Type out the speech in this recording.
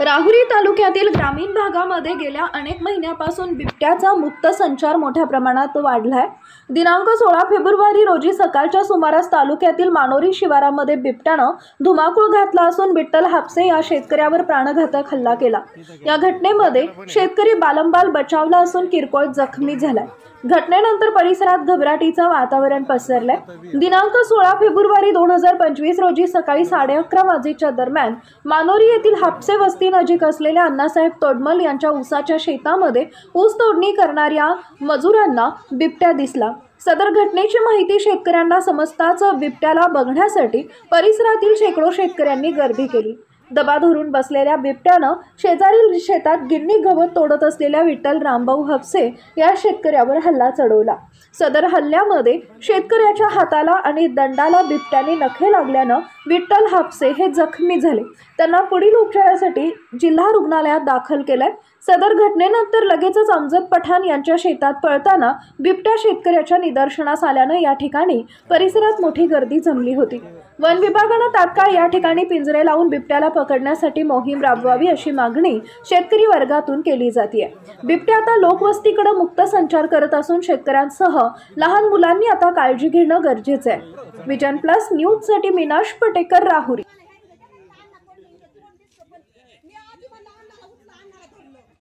राहुरी तालुक्यातील ग्रामीण भागामध्ये गेल्या अनेक महिन्यापासून बिबट्याचा मुक्त संचार मोठ्या प्रमाणात वाढलाय। दिनांक 16 फेब्रुवारी रोजी सकाळच्या सुमारास तालुक्यातील मानोरी शिवारामध्ये बिबट्यानं धुमाकूळ घातला असून विठ्ठल हापसे या शेतकऱ्यावर प्राणघातक हल्ला केला। या घटनेमध्ये शेतकरी बालंबाल बचावला असून किरकोळ जखमी झालाय। घटनेनंतर परिसरात घबराटीचं वातावरण पसरलंय। दिनांक 16 फेब्रुवारी 2025 रोजी सकाळी 11:30 वाजेच्या दरम्यान मानोरी येथील हापसे वस्ती नजीक असलेल्या अण्णासाहेब तोडमल यांच्या ऊसाच्या शेतामध्ये ऊस तोडणी करणाऱ्या मजुरांना बिबट्या दिसला। सदर घटनेची माहिती शेतकऱ्यांना समजताच बिबट्याला बघण्यासाठी परिसरातील शेकडो शेतकऱ्यांनी गर्दी केली। दबा धरून बसलेल्या बिबट्यानं शेजारील शेतात गिन्नी गवत तोडत असलेल्या विठ्ठल रामभाऊ हापसे या शेतकऱ्यावर हल्ला चढवला। सदर हल्ल्यामध्ये शेतकऱ्याच्या हाताला आणि दंडाला बिबट्याने नखे लागल्यानं विठ्ठल हापसे हे जखमी झाले। त्यांना पुढील उपचारासाठी जिल्हा रुग्णालयात दाखल केलंय। सदर घटनेनंतर लगेचच अमजद पठाण यांच्या शेतात पळताना बिबट्या शेतकऱ्याच्या निदर्शनास आल्यानं या ठिकाणी परिसरात मोठी गर्दी जमली होती। वन विभागानं तात्काळ या ठिकाणी पिंजरे लावून बिबट्याला पकडण्यासाठी मोहीम राबवावी अशी मागणी शेतकरी वर्गातून केली जाते। बिबट्या आता लोकवस्तीकडे मुक्त संचार करत असून शेतकऱ्यांसह लहान मुलांनी आता काळजी घेणं गरजेचं आहे। विजन प्लस न्यूज साठी मीनाश पटेकर, राहुरी।